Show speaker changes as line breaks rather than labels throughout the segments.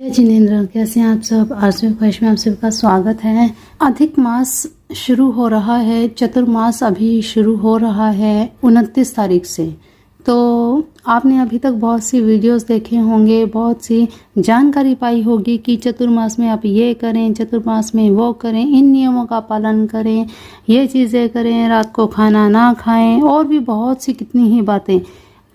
जय जिनेन्द्र, कैसे हैं आप सब। आरसी ख्वाहिश में आप सबका स्वागत है। अधिक मास शुरू हो रहा है, चतुर्मास अभी शुरू हो रहा है 29 तारीख से। तो आपने अभी तक बहुत सी वीडियोस देखे होंगे, बहुत सी जानकारी पाई होगी कि चतुर्मास में आप ये करें, चतुर्मास में वो करें, इन नियमों का पालन करें, ये चीज़ें करें, रात को खाना ना खाएं, और भी बहुत सी कितनी ही बातें।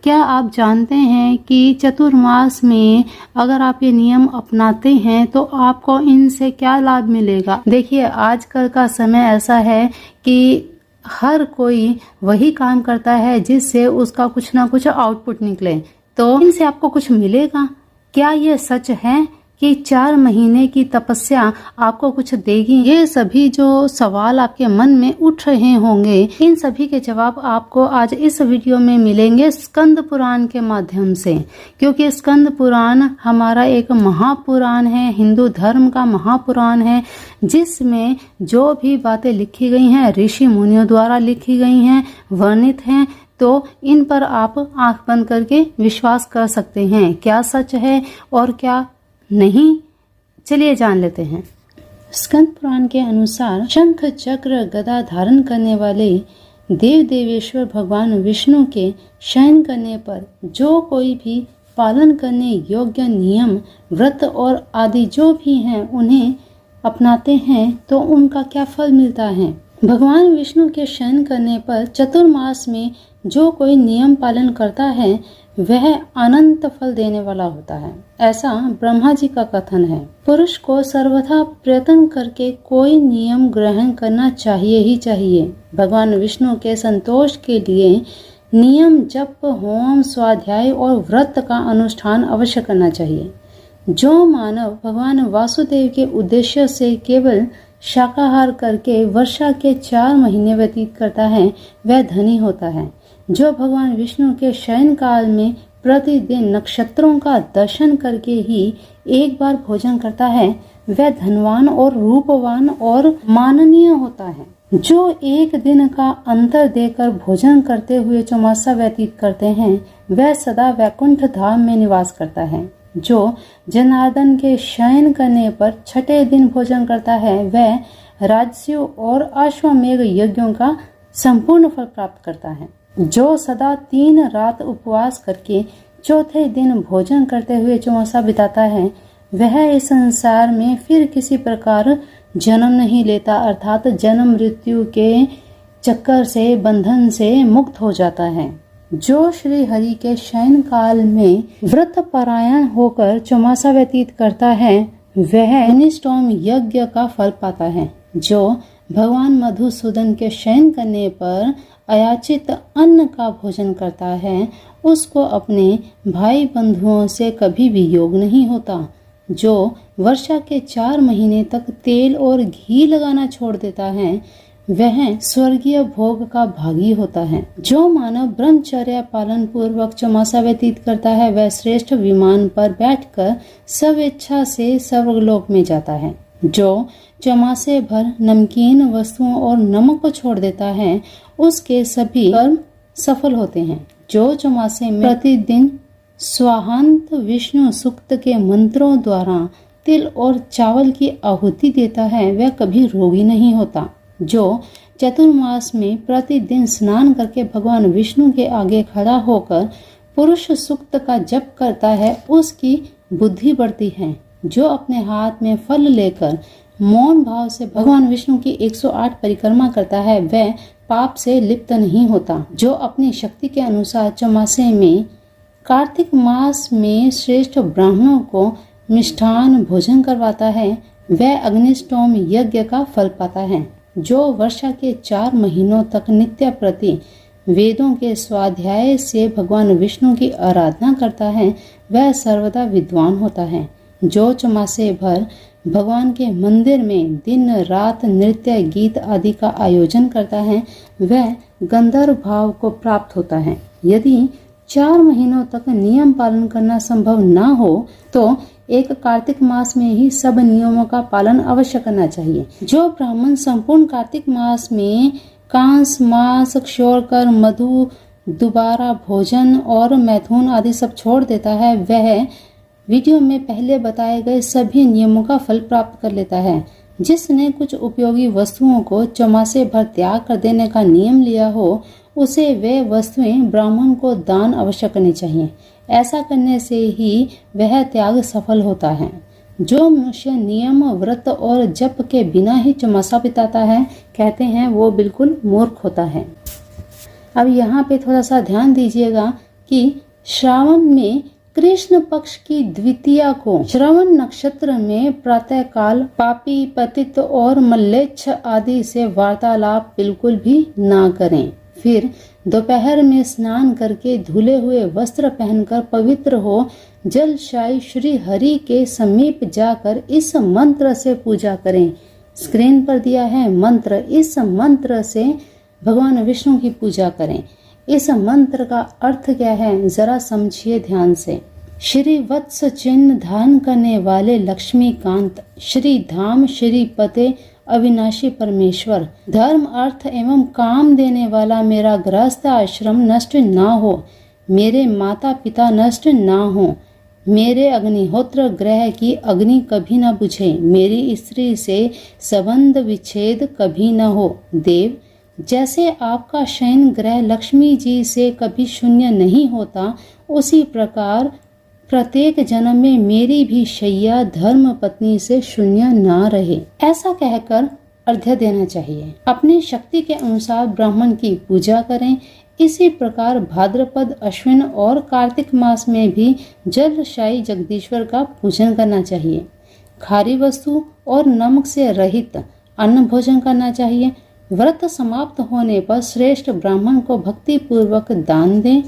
क्या आप जानते हैं कि चतुर्मास में अगर आप ये नियम अपनाते हैं तो आपको इनसे क्या लाभ मिलेगा। देखिए, आजकल का समय ऐसा है कि हर कोई वही काम करता है जिससे उसका कुछ ना कुछ आउटपुट निकले। तो इनसे आपको कुछ मिलेगा क्या? ये सच है कि 4 महीने की तपस्या आपको कुछ देगी? ये सभी जो सवाल आपके मन में उठ रहे होंगे, इन सभी के जवाब आपको आज इस वीडियो में मिलेंगे स्कंद पुराण के माध्यम से। क्योंकि स्कंद पुराण हमारा एक महापुराण है, हिंदू धर्म का महापुराण है, जिसमें जो भी बातें लिखी गई हैं ऋषि मुनियों द्वारा लिखी गई हैं, वर्णित हैं। तो इन पर आप आंख बंद करके विश्वास कर सकते हैं। क्या सच है और क्या नहीं, चलिए जान लेते हैं। स्कंद पुराण के अनुसार शंख चक्र गदा धारण करने वाले देव देवेश्वर भगवान विष्णु के शयन करने पर जो कोई भी पालन करने योग्य नियम, व्रत और आदि जो भी हैं उन्हें अपनाते हैं तो उनका क्या फल मिलता है। भगवान विष्णु के शयन करने पर चतुर्मास में जो कोई नियम पालन करता है वह अनंत फल देने वाला होता है, ऐसा ब्रह्मा जी का कथन है। पुरुष को सर्वथा प्रयत्न करके कोई नियम ग्रहण करना चाहिए ही चाहिए। भगवान विष्णु के संतोष के लिए नियम, जप, होम, स्वाध्याय और व्रत का अनुष्ठान अवश्य करना चाहिए। जो मानव भगवान वासुदेव के उद्देश्य से केवल शाकाहार करके वर्षा के 4 महीने व्यतीत करता है वह धनी होता है। जो भगवान विष्णु के शयन काल में प्रतिदिन नक्षत्रों का दर्शन करके ही एक बार भोजन करता है वह धनवान और रूपवान और माननीय होता है। जो एक दिन का अंतर देकर भोजन करते हुए चौमासा व्यतीत करते हैं वह सदा वैकुंठ धाम में निवास करता है। जो जनार्दन के शयन करने पर छठे दिन भोजन करता है वह राजस्व और अश्वमेघ यज्ञों का संपूर्ण फल प्राप्त करता है। जो सदा 3 रात उपवास करके चौथे दिन भोजन करते हुए चौमासा बिताता है वह इस संसार में फिर किसी प्रकार जन्म नहीं लेता, अर्थात जन्म मृत्यु के चक्कर से, बंधन से मुक्त हो जाता है। जो श्री हरि के शयन काल में व्रत परायण होकर चौमासा व्यतीत करता है वह अनिष्टोम यज्ञ का फल पाता है। जो भगवान मधुसूदन के शयन करने पर अयाचित अन्न का भोजन करता है उसको अपने भाई बंधुओं से कभी भी योग नहीं होता। जो वर्षा के 4 महीने तक तेल और घी लगाना छोड़ देता है वह स्वर्गीय भोग का भागी होता है। जो मानव ब्रह्मचर्य पालन पूर्वक चौमासा व्यतीत करता है वह श्रेष्ठ विमान पर बैठकर स्वेच्छा से स्वर्गलोक में जाता है। जो चौमासे भर नमकीन वस्तुओं और नमक को छोड़ देता है उसके सभी कर्म सफल होते हैं। जो चौमासे में प्रतिदिन स्वाहांत विष्णु सूक्त के मंत्रों द्वारा तिल और चावल की आहुति देता है वह कभी रोगी नहीं होता। जो चतुर्मास में प्रतिदिन स्नान करके भगवान विष्णु के आगे खड़ा होकर पुरुष सूक्त का जप करता है उसकी बुद्धि बढ़ती है। जो अपने हाथ में फल लेकर मौन भाव से भगवान विष्णु की 108 परिक्रमा करता है वह पाप से लिप्त नहीं होता। जो अपनी शक्ति के अनुसार चौमासे में कार्तिक मास में श्रेष्ठ ब्राह्मणों को मिष्ठान भोजन करवाता है वह अग्निष्टोम यज्ञ का फल पाता है। जो वर्षा के 4 महीनों तक नित्य प्रति वेदों के स्वाध्याय से भगवान विष्णु की आराधना करता है वह सर्वदा विद्वान होता है। जो चौमासे भर भगवान के मंदिर में दिन रात नृत्य गीत आदि का आयोजन करता है वह गंधर्व भाव को प्राप्त होता है। यदि 4 महीनों तक नियम पालन करना संभव न हो तो एक कार्तिक मास में ही सब नियमों का पालन अवश्य करना चाहिए। जो ब्राह्मण संपूर्ण कार्तिक मास में कांस, मांस, क्षौरकर, मधु, दोबारा भोजन और मैथुन आदि सब छोड़ देता है वह वीडियो में पहले बताए गए सभी नियमों का फल प्राप्त कर लेता है। जिसने कुछ उपयोगी वस्तुओं को चौमासे भर त्याग कर देने का नियम लिया हो, उसे वे वस्तुएं ब्राह्मण को दान अवश्य करनी चाहिए। ऐसा करने से ही वह त्याग सफल होता है। जो मनुष्य नियम, व्रत और जप के बिना ही चौमासा बिताता है, कहते हैं वो बिल्कुल मूर्ख होता है। अब यहाँ पे थोड़ा सा ध्यान दीजिएगा कि श्रावण में कृष्ण पक्ष की द्वितीया को श्रवण नक्षत्र में प्रातः काल पापी, पतित और मल्लेच्छ आदि से वार्तालाप बिल्कुल भी ना करें। फिर दोपहर में स्नान करके धुले हुए वस्त्र पहनकर पवित्र हो जलशायी श्री हरि के समीप जाकर इस मंत्र से पूजा करें। स्क्रीन पर दिया है मंत्र। इस मंत्र से भगवान विष्णु की पूजा करें। इस मंत्र का अर्थ क्या है, जरा समझिए ध्यान से। श्री वत्स चिन्ह धारण करने वाले लक्ष्मीकांत, श्री धाम श्री पते अविनाशी परमेश्वर, धर्म अर्थ एवं काम देने वाला मेरा गृहस्थ आश्रम नष्ट ना हो, मेरे माता पिता नष्ट ना हो, मेरे अग्निहोत्र ग्रह की अग्नि कभी न बुझे, मेरी स्त्री से संबंध विच्छेद कभी न हो। देव, जैसे आपका शयन ग्रह लक्ष्मी जी से कभी शून्य नहीं होता, उसी प्रकार प्रत्येक जन्म में मेरी भी शैया धर्म पत्नी से शून्य ना रहे। ऐसा कहकर अर्घ्य देना चाहिए। अपनी शक्ति के अनुसार ब्राह्मण की पूजा करें। इसी प्रकार भाद्रपद, अश्विन और कार्तिक मास में भी जलशायी जगदीश्वर का पूजन करना चाहिए। खारी वस्तु और नमक से रहित अन्न भोजन करना चाहिए। व्रत समाप्त होने पर श्रेष्ठ ब्राह्मण को भक्ति पूर्वक दान दें।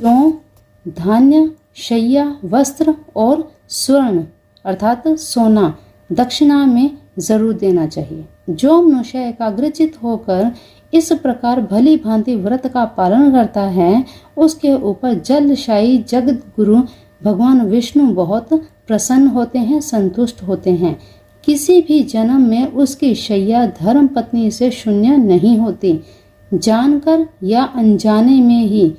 धान्य, शैया, वस्त्र और स्वर्ण अर्थात सोना दक्षिणा में जरूर देना चाहिए। जो मनुष्य एकाग्रचित होकर इस प्रकार भली भांति व्रत का पालन करता है, उसके ऊपर जलशायी जगत गुरु भगवान विष्णु बहुत प्रसन्न होते हैं, संतुष्ट होते हैं। किसी भी जन्म में उसकी शैया धर्म पत्नी से शून्य नहीं होती। जानकर या अनजाने में ही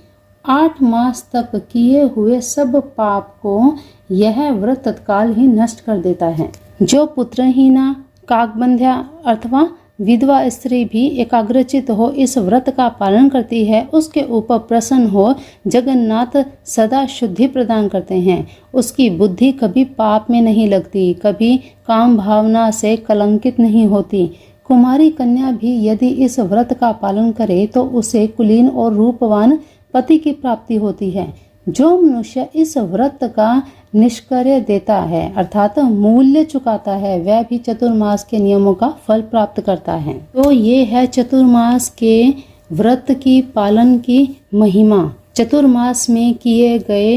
8 मास तक किए हुए सब पाप को यह व्रत तत्काल ही नष्ट कर देता है। जो पुत्रहीना, काकबंध्या अथवा विधवा स्त्री भी एकाग्रचित हो इस व्रत का पालन करती है, उसके ऊपर प्रसन्न हो जगन्नाथ सदा शुद्धि प्रदान करते हैं। उसकी बुद्धि कभी पाप में नहीं लगती, कभी काम भावना से कलंकित नहीं होती। कुमारी कन्या भी यदि इस व्रत का पालन करे तो उसे कुलीन और रूपवान पति की प्राप्ति होती है। जो मनुष्य इस व्रत का निष्कर्य देता है अर्थात मूल्य चुकाता है, वह भी चतुर्मास के नियमों का फल प्राप्त करता है। तो ये है चतुर्मास के व्रत की पालन की महिमा। चतुर्मास में किए गए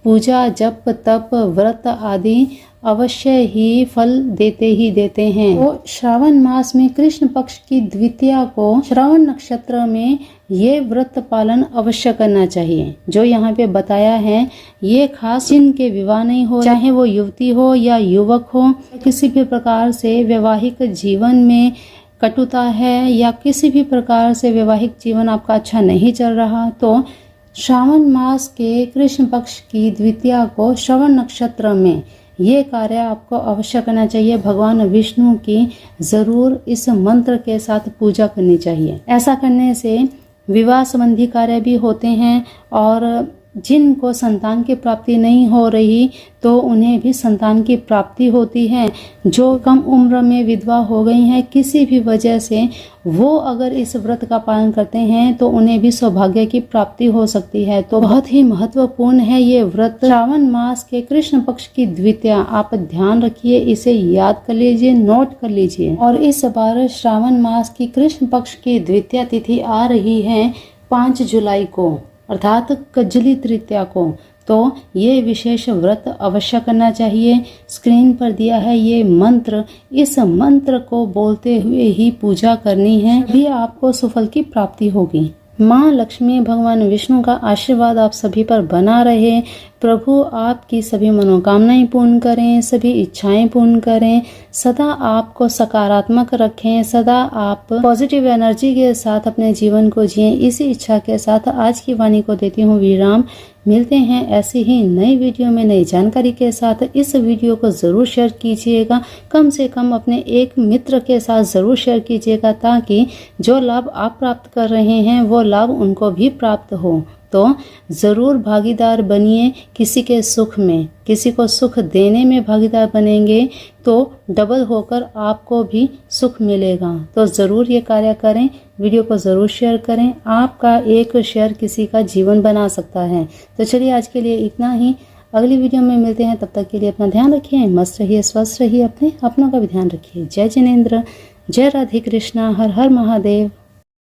पूजा, जप, तप, व्रत आदि अवश्य ही फल देते ही देते हैं। तो श्रावण मास में कृष्ण पक्ष की द्वितीया को श्रावण नक्षत्र में ये व्रत पालन अवश्य करना चाहिए। जो यहाँ पे बताया है, ये खास जिनके विवाह नहीं हो, चाहे वो युवती हो या युवक हो, किसी भी प्रकार से वैवाहिक जीवन में कटुता है या किसी भी प्रकार से वैवाहिक जीवन आपका अच्छा नहीं चल रहा, तो श्रावण मास के कृष्ण पक्ष की द्वितीया को श्रवण नक्षत्र में ये कार्य आपको अवश्य करना चाहिए। भगवान विष्णु की जरूर इस मंत्र के साथ पूजा करनी चाहिए। ऐसा करने से विवाह संबंधी कार्य भी होते हैं और जिनको संतान की प्राप्ति नहीं हो रही तो उन्हें भी संतान की प्राप्ति होती है। जो कम उम्र में विधवा हो गई हैं किसी भी वजह से, वो अगर इस व्रत का पालन करते हैं तो उन्हें भी सौभाग्य की प्राप्ति हो सकती है। तो बहुत ही महत्वपूर्ण है ये व्रत। श्रावण मास के कृष्ण पक्ष की द्वितीया आप ध्यान रखिए, इसे याद कर लीजिए, नोट कर लीजिए। और इस बार श्रावण मास की कृष्ण पक्ष की द्वितीया तिथि आ रही है 5 जुलाई को अर्थात कजली तृतीया को। तो ये विशेष व्रत अवश्य करना चाहिए। स्क्रीन पर दिया है ये मंत्र, इस मंत्र को बोलते हुए ही पूजा करनी है, भी आपको सुफल की प्राप्ति होगी। माँ लक्ष्मी, भगवान विष्णु का आशीर्वाद आप सभी पर बना रहे। प्रभु आपकी सभी मनोकामनाएं पूर्ण करें, सभी इच्छाएं पूर्ण करें, सदा आपको सकारात्मक रखें, सदा आप पॉजिटिव एनर्जी के साथ अपने जीवन को जिएं। इसी इच्छा के साथ आज की वाणी को देती हूँ विराम। मिलते हैं ऐसी ही नई वीडियो में नई जानकारी के साथ। इस वीडियो को ज़रूर शेयर कीजिएगा, कम से कम अपने एक मित्र के साथ ज़रूर शेयर कीजिएगा, ताकि जो लाभ आप प्राप्त कर रहे हैं वो लाभ उनको भी प्राप्त हो। तो ज़रूर भागीदार बनिए किसी के सुख में, किसी को सुख देने में भागीदार बनेंगे तो डबल होकर आपको भी सुख मिलेगा। तो ज़रूर ये कार्य करें, वीडियो को ज़रूर शेयर करें। आपका एक शेयर किसी का जीवन बना सकता है। तो चलिए आज के लिए इतना ही, अगली वीडियो में मिलते हैं। तब तक के लिए अपना ध्यान रखिए, मस्त रहिए, स्वस्थ रहिए, अपनों का भी ध्यान रखिए। जय जिनेंद्र, जय राधे कृष्णा, हर हर महादेव।